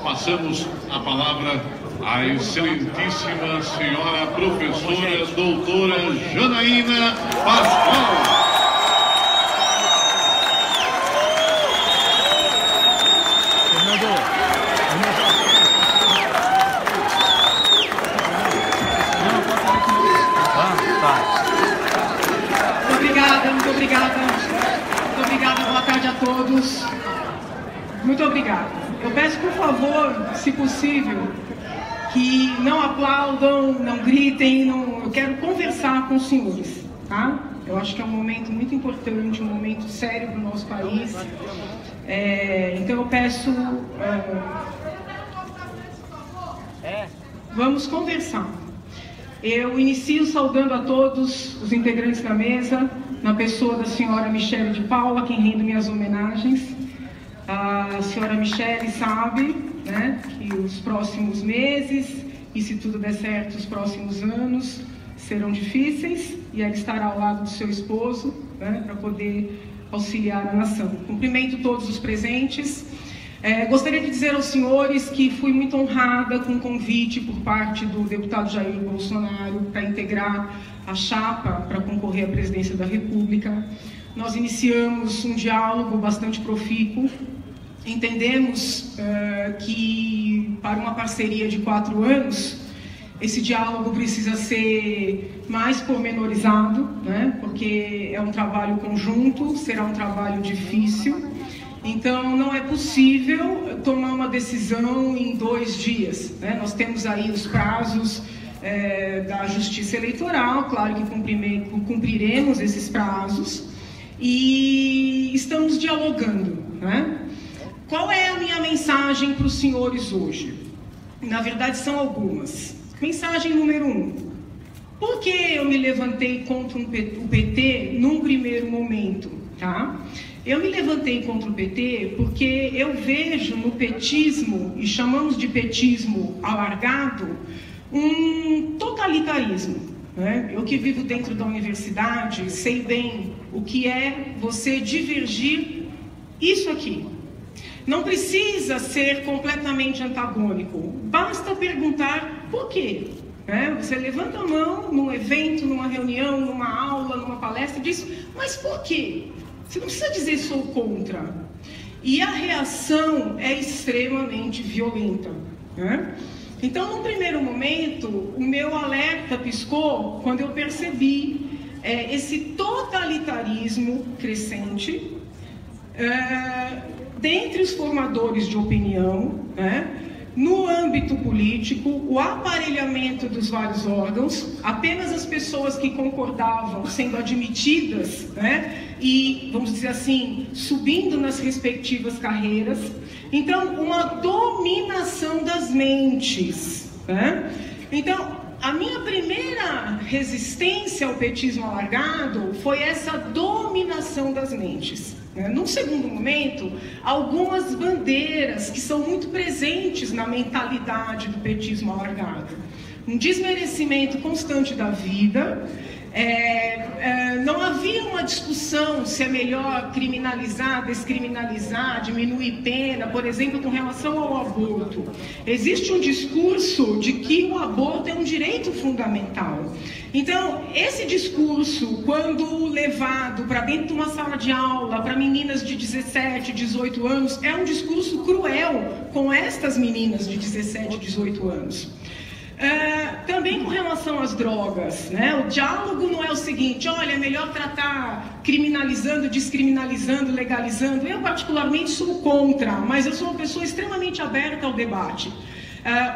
passamos a palavra à excelentíssima senhora professora doutora Janaína Pascoal. Muito obrigada, boa tarde a todos. Muito obrigada. Eu peço, por favor, se possível, que não aplaudam, não gritem, eu quero conversar com os senhores, tá? Eu acho que é um momento muito importante, um momento sério para o nosso país. Então eu peço... vamos conversar. Eu inicio saudando a todos os integrantes da mesa, na pessoa da senhora Michele de Paula, quem rende minhas homenagens. A senhora Michele sabe, né, que os próximos meses, e se tudo der certo, os próximos anos, serão difíceis, e ela estará ao lado do seu esposo, né, para poder auxiliar a nação. Cumprimento todos os presentes. Gostaria de dizer aos senhores que fui muito honrada com o convite por parte do deputado Jair Bolsonaro para integrar a chapa para concorrer à presidência da República. Nós iniciamos um diálogo bastante profícuo. Entendemos que para uma parceria de 4 anos, esse diálogo precisa ser mais pormenorizado, né? Porque é um trabalho conjunto, será um trabalho difícil. Então, não é possível tomar uma decisão em 2 dias, né? Nós temos aí os prazos da Justiça Eleitoral, claro que cumpriremos esses prazos, e estamos dialogando, né? Qual é a minha mensagem para os senhores hoje? Na verdade, são algumas. Mensagem número 1. Por que eu me levantei contra o PT num primeiro momento, tá? Eu me levantei contra o PT porque eu vejo no petismo, e chamamos de petismo alargado, um totalitarismo, né? Eu que vivo dentro da universidade, sei bem o que é você divergir isso aqui. Não precisa ser completamente antagônico, basta perguntar por quê. Você levanta a mão num evento, numa reunião, numa aula, numa palestra e diz, mas por quê? Você não precisa dizer sou contra. E a reação é extremamente violenta, né? Então, num primeiro momento, o meu alerta piscou quando eu percebi esse totalitarismo crescente dentre os formadores de opinião, né? No âmbito político, o aparelhamento dos vários órgãos, apenas as pessoas que concordavam sendo admitidas, né? E, vamos dizer assim, subindo nas respectivas carreiras. Então, uma dominação das mentes, né? Então, a minha primeira resistência ao petismo alargado foi essa dominação das mentes. Num segundo momento, algumas bandeiras que são muito presentes na mentalidade do petismo alargado. Um desmerecimento constante da vida. Não havia uma discussão se é melhor criminalizar, descriminalizar, diminuir pena, por exemplo, com relação ao aborto. Existe um discurso de que o aborto é um direito fundamental. Então, esse discurso, quando levado para dentro de uma sala de aula, para meninas de 17, 18 anos, é um discurso cruel com estas meninas de 17, 18 anos. Também com relação às drogas, né? O diálogo não é o seguinte, olha, é melhor tratar criminalizando, descriminalizando, legalizando. Eu particularmente sou contra, mas eu sou uma pessoa extremamente aberta ao debate.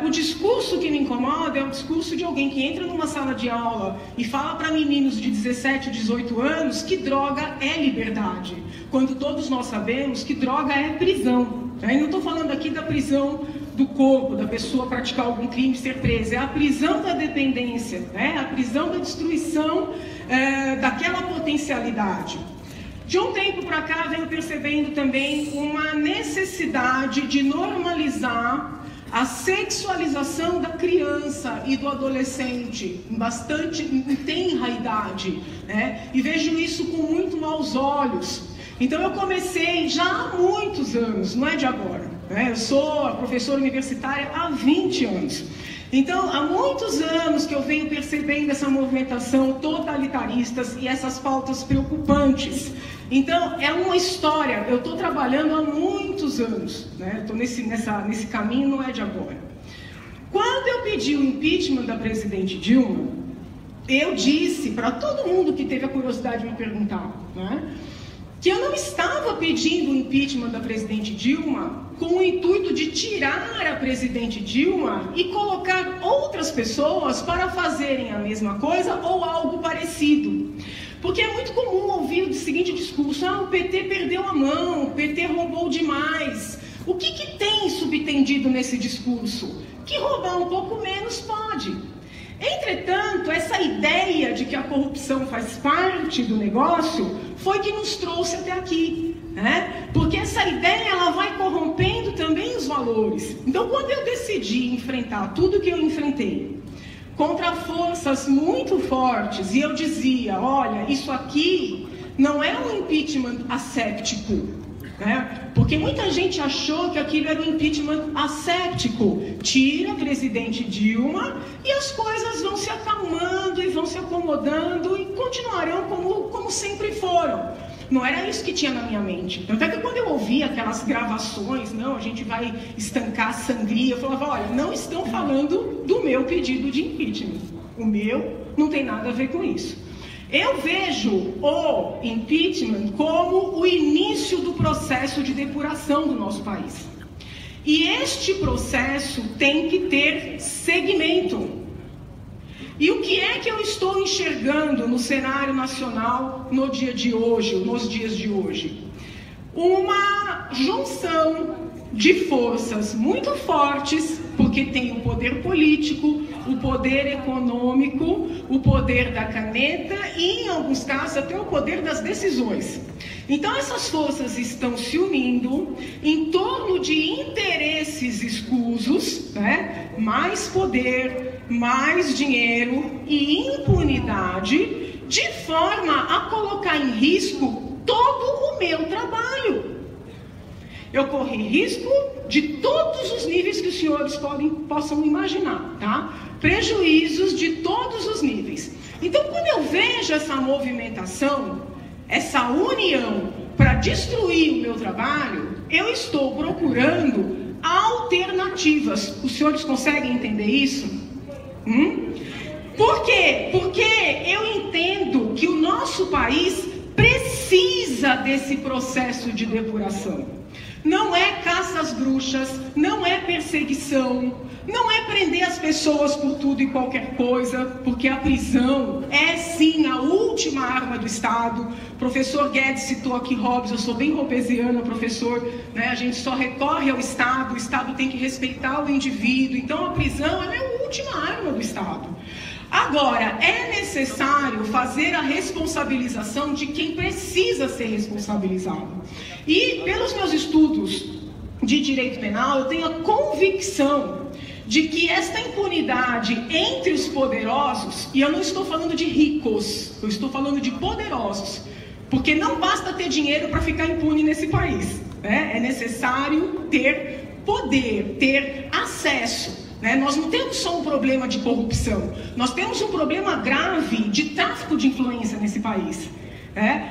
O discurso que me incomoda é o discurso de alguém que entra numa sala de aula e fala para meninos de 17, 18 anos que droga é liberdade, quando todos nós sabemos que droga é prisão. Eu não estou falando aqui da prisão do corpo, da pessoa praticar algum crime e ser presa, é a prisão da dependência, né? A prisão da destruição daquela potencialidade. De um tempo para cá, venho percebendo também uma necessidade de normalizar a sexualização da criança e do adolescente, em tenra idade, né? E vejo isso com muito maus olhos. Então eu comecei já há muitos anos, não é de agora, né? Eu sou professora universitária há 20 anos. Então, há muitos anos que eu venho percebendo essa movimentação totalitaristas e essas pautas preocupantes. Então, é uma história, eu estou trabalhando há muitos anos, né? Estou nesse caminho, não é de agora. Quando eu pedi o impeachment da presidente Dilma, eu disse para todo mundo que teve a curiosidade de me perguntar, né, que eu não estava pedindo o impeachment da presidente Dilma com o intuito de tirar a presidente Dilma e colocar outras pessoas para fazerem a mesma coisa ou algo parecido. Porque é muito comum ouvir o seguinte discurso: o PT perdeu a mão, o PT roubou demais. O que tem subtendido nesse discurso? Que roubar um pouco menos pode. Entretanto, essa ideia de que a corrupção faz parte do negócio foi que nos trouxe até aqui, né? Porque essa ideia, ela vai corrompendo também os valores. Então, quando eu decidi enfrentar tudo que eu enfrentei contra forças muito fortes, e eu dizia: olha, isso aqui não é um impeachment asséptico, né? Porque muita gente achou que aquilo era um impeachment asséptico. Tira a presidente Dilma e as coisas vão se acalmando e vão se acomodando e continuarão como sempre foram. Não era isso que tinha na minha mente. Tanto é que quando eu ouvia aquelas gravações, não, a gente vai estancar a sangria, eu falava: olha, não estão falando do meu pedido de impeachment. O meu não tem nada a ver com isso. Eu vejo o impeachment como o início do processo de depuração do nosso país. E este processo tem que ter segmento. E o que é que eu estou enxergando no cenário nacional no dia de hoje, nos dias de hoje? Uma junção de forças muito fortes, porque tem o poder político, o poder econômico, o poder da caneta e, em alguns casos, até o poder das decisões. Então, essas forças estão se unindo em torno de interesses escusos, né? Mais poder, mais dinheiro e impunidade, de forma a colocar em risco todo o meu trabalho. Eu corri risco de todos os níveis que os senhores possam imaginar, tá? Prejuízos de todos os níveis. Então, quando eu vejo essa movimentação, essa união para destruir o meu trabalho, eu estou procurando alternativas. Os senhores conseguem entender isso? Por quê? Porque eu entendo que o nosso país precisa desse processo de depuração. Não é caça às bruxas, não é perseguição, não é prender as pessoas por tudo e qualquer coisa, porque a prisão é sim a última arma do Estado. O professor Guedes citou aqui Hobbes, eu sou bem hobbesiana, professor, né? A gente só recorre ao Estado, o Estado tem que respeitar o indivíduo, então a prisão é a última arma do Estado. Agora, é necessário fazer a responsabilização de quem precisa ser responsabilizado. E, pelos meus estudos de direito penal, eu tenho a convicção de que esta impunidade entre os poderosos, e eu não estou falando de ricos, eu estou falando de poderosos, porque não basta ter dinheiro para ficar impune nesse país, né? É necessário ter poder, ter acesso. Nós não temos só um problema de corrupção, nós temos um problema grave de tráfico de influência nesse país.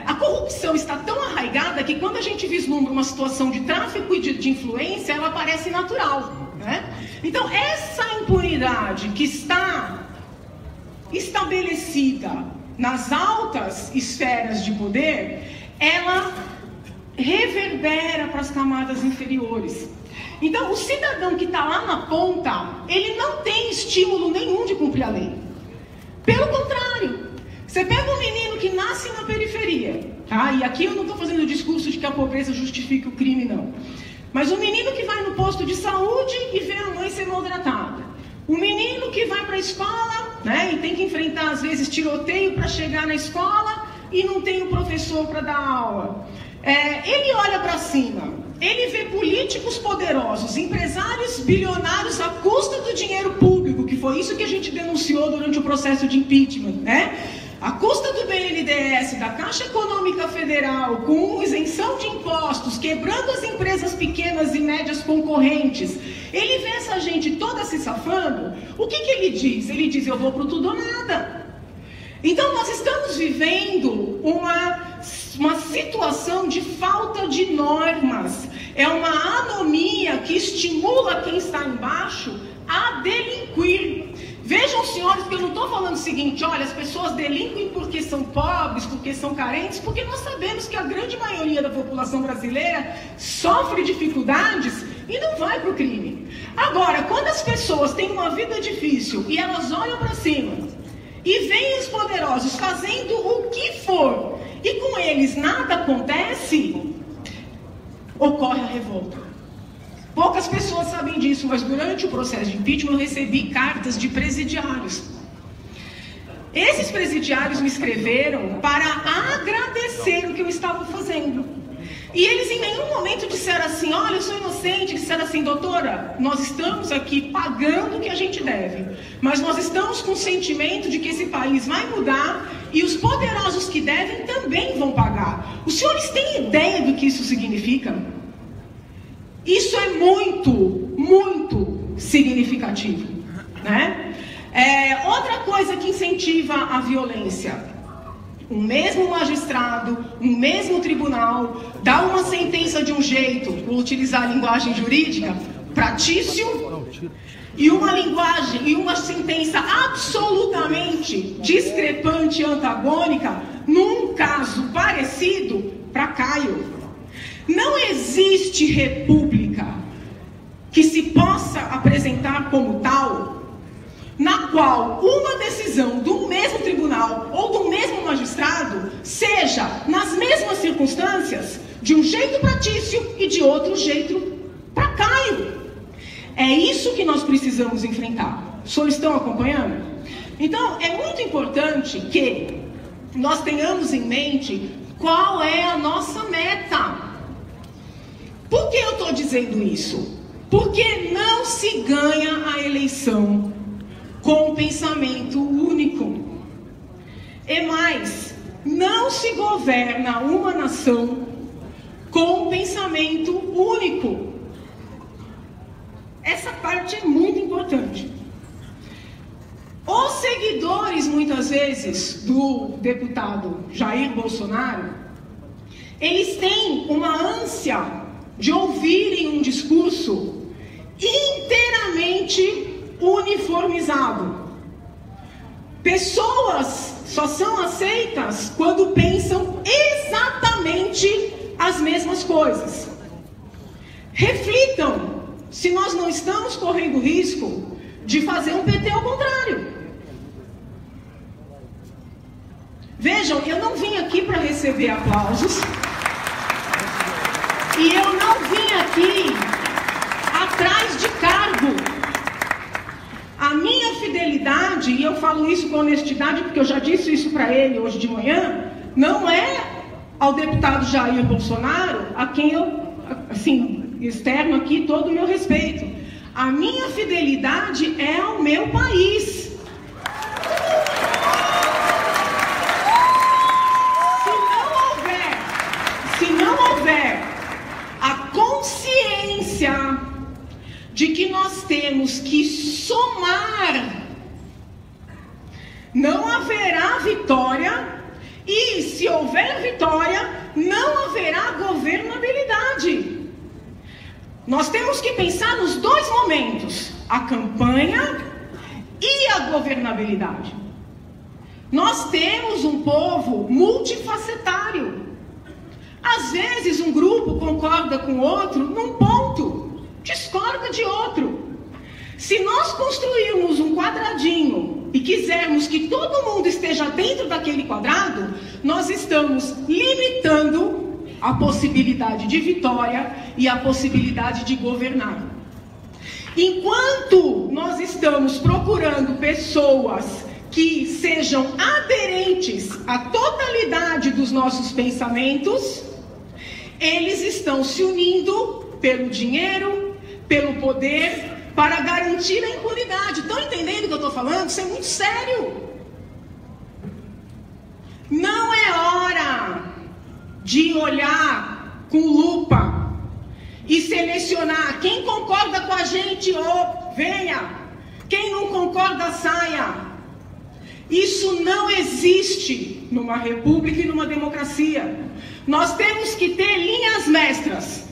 A corrupção está tão arraigada que quando a gente vislumbra uma situação de tráfico e de influência, ela parece natural. Então, essa impunidade que está estabelecida nas altas esferas de poder, ela reverbera para as camadas inferiores. Então, o cidadão que está lá na ponta, ele não tem estímulo nenhum de cumprir a lei. Pelo contrário, você pega um menino que nasce na periferia, tá? E aqui eu não estou fazendo o discurso de que a pobreza justifica o crime, não. Mas o menino que vai no posto de saúde e vê a mãe ser maltratada. O menino que vai para a escola, né, e tem que enfrentar, às vezes, tiroteio para chegar na escola e não tem um professor para dar aula. Ele olha para cima, ele vê políticos poderosos, empresários bilionários à custa do dinheiro público, que foi isso que a gente denunciou durante o processo de impeachment, né? à custa do BNDES, da Caixa Econômica Federal, com isenção de impostos, quebrando as empresas pequenas e médias concorrentes, ele vê essa gente toda se safando, o que ele diz? Ele diz, eu vou pro tudo ou nada. Então nós estamos vivendo uma situação de falta de normas, é uma anomia que estimula quem está embaixo a delinquir. Vejam, senhores, que eu não estou falando o seguinte, olha, as pessoas delinquem porque são pobres, porque são carentes, porque nós sabemos que a grande maioria da população brasileira sofre dificuldades e não vai para o crime. Agora, quando as pessoas têm uma vida difícil e elas olham para cima e veem os poderosos fazendo o que for e com eles nada acontece, ocorre a revolta. Poucas pessoas sabem disso, mas durante o processo de impeachment eu recebi cartas de presidiários. Esses presidiários me escreveram para agradecer o que eu estava fazendo. E eles em nenhum momento disseram assim, olha, eu sou inocente, disseram assim, doutora, nós estamos aqui pagando o que a gente deve, mas nós estamos com o sentimento de que esse país vai mudar e os poderosos que devem também vão pagar. Os senhores têm ideia do que isso significa? Isso é muito, muito significativo, né? Outra coisa que incentiva a violência, o mesmo magistrado, o mesmo tribunal, dá uma sentença de um jeito, vou utilizar a linguagem jurídica, pratício, e uma sentença absolutamente discrepante e antagônica, num caso parecido, para Caio. Não existe república que se possa apresentar como tal, na qual uma decisão do mesmo tribunal ou do mesmo magistrado seja, nas mesmas circunstâncias, de um jeito pratício e de outro jeito para Caio. É isso que nós precisamos enfrentar. Os senhores estão acompanhando? Então, é muito importante que nós tenhamos em mente qual é a nossa meta. Por que eu estou dizendo isso? Porque não se ganha a eleição com um pensamento único. E mais, não se governa uma nação com um pensamento único. Essa parte é muito importante. Os seguidores, muitas vezes, do deputado Jair Bolsonaro, eles têm uma ânsia de ouvirem um discurso inteiramente uniformizado. Pessoas só são aceitas quando pensam exatamente as mesmas coisas. Reflitam se nós não estamos correndo risco de fazer um PT ao contrário. Vejam, eu não vim aqui para receber aplausos. E eu não vim aqui atrás de cargo. A minha fidelidade, e eu falo isso com honestidade, porque eu já disse isso para ele hoje de manhã, não é ao deputado Jair Bolsonaro, a quem eu, assim, externo aqui todo o meu respeito. A minha fidelidade é ao meu país. Se não houver a consciência de que nós temos que somar, não haverá vitória, e se houver vitória, não haverá governabilidade. Nós temos que pensar nos dois momentos, a campanha e a governabilidade. Nós temos um povo multifacetário. Às vezes um grupo concorda com o outro num ponto, discorda de outro. Se nós construirmos um quadradinho e quisermos que todo mundo esteja dentro daquele quadrado, nós estamos limitando a possibilidade de vitória e a possibilidade de governar. Enquanto nós estamos procurando pessoas que sejam aderentes à totalidade dos nossos pensamentos, eles estão se unindo pelo dinheiro, pelo poder, para garantir a impunidade. Estão entendendo o que eu estou falando? Isso é muito sério. Não é hora de olhar com lupa e selecionar quem concorda com a gente, ou venha, quem não concorda, saia. Isso não existe numa república e numa democracia. Nós temos que ter linhas mestras,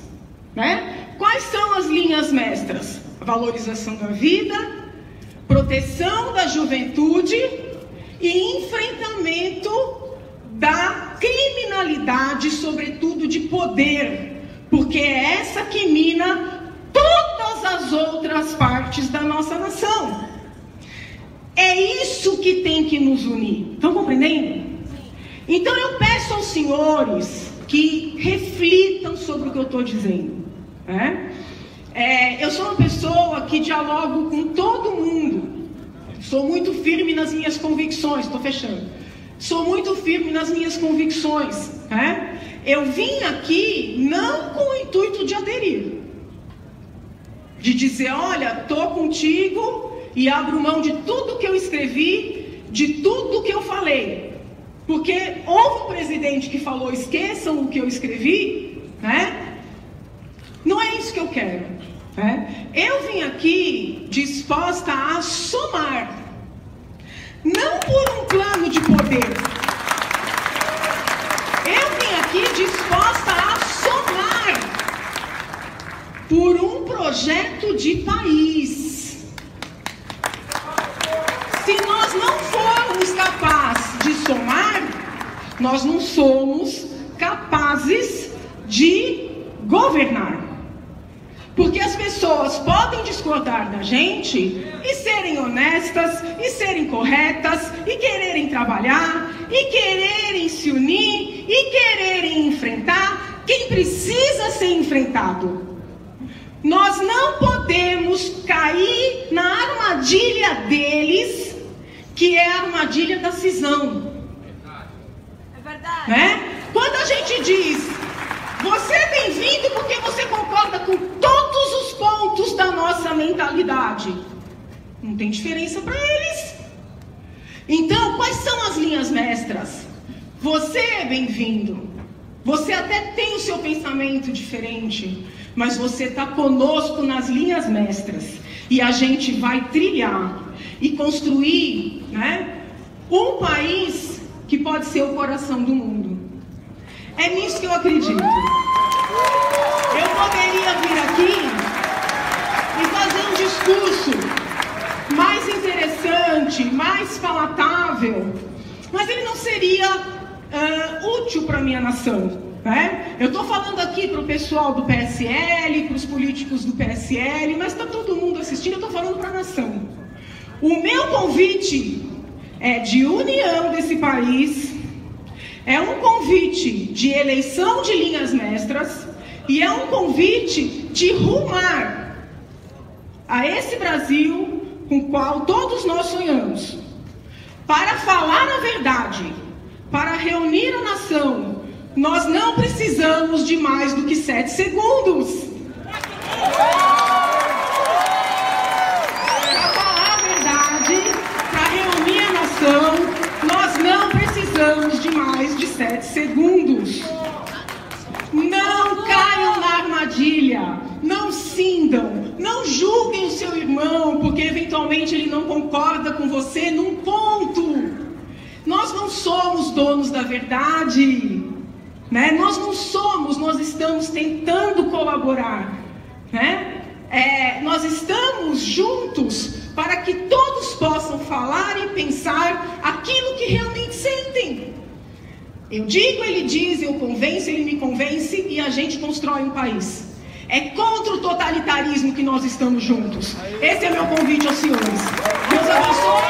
né? Quais são as linhas mestras? A valorização da vida, proteção da juventude e enfrentamento da criminalidade, sobretudo de poder, porque é essa que mina todas as outras partes da nossa nação. É isso que tem que nos unir. Estão compreendendo? Então eu peço aos senhores que reflitam sobre o que eu estou dizendo, né? Eu sou uma pessoa que dialogo com todo mundo. Sou muito firme nas minhas convicções. Estou fechando. Sou muito firme nas minhas convicções, né? Eu vim aqui não com o intuito de aderir, de dizer, olha, estou contigo e abro mão de tudo que eu escrevi, de tudo que eu falei. Porque houve um presidente que falou, esqueçam o que eu escrevi, né? Não é isso que eu quero, né? Eu vim aqui disposta a somar, não por um plano de poder. Eu vim aqui disposta a somar por um projeto de país. Se nós não formos capazes de somar, nós não somos capazes de governar. Porque as pessoas podem discordar da gente e serem honestas, e serem corretas, e quererem trabalhar, e quererem se unir, e quererem enfrentar quem precisa ser enfrentado. Nós não podemos cair na armadilha deles, que é a armadilha da cisão. É verdade. Né? Quando a gente diz, você é bem-vindo porque você concorda com todos os pontos da nossa mentalidade, não tem diferença para eles. Então, quais são as linhas mestras? Você é bem-vindo. Você até tem o seu pensamento diferente, mas você está conosco nas linhas mestras. E a gente vai trilhar e construir, né, um país que pode ser o coração do mundo. É nisso que eu acredito. Eu poderia vir aqui e fazer um discurso mais interessante, mais palatável, mas ele não seria útil para a minha nação, né? Eu estou falando aqui para o pessoal do PSL, para os políticos do PSL, mas está todo mundo assistindo, eu estou falando para a nação. O meu convite é de união desse país, é um convite de eleição de linhas mestras e é um convite de rumar a esse Brasil com o qual todos nós sonhamos, para falar a verdade, para reunir a nação. Nós não precisamos de mais do que 7 segundos. Para falar a verdade, para reunir a nação, nós não precisamos de mais de 7 segundos. Não caiam na armadilha, não cindam, não julguem o seu irmão, porque eventualmente ele não concorda com você num ponto. Nós não somos donos da verdade, né? Nós não somos, nós estamos tentando colaborar, né? Nós estamos juntos para que todos possam falar e pensar aquilo que realmente sentem. Eu digo, ele diz, eu convenço, ele me convence e a gente constrói um país. É contra o totalitarismo que nós estamos juntos. Esse é meu convite aos senhores. Deus abençoe.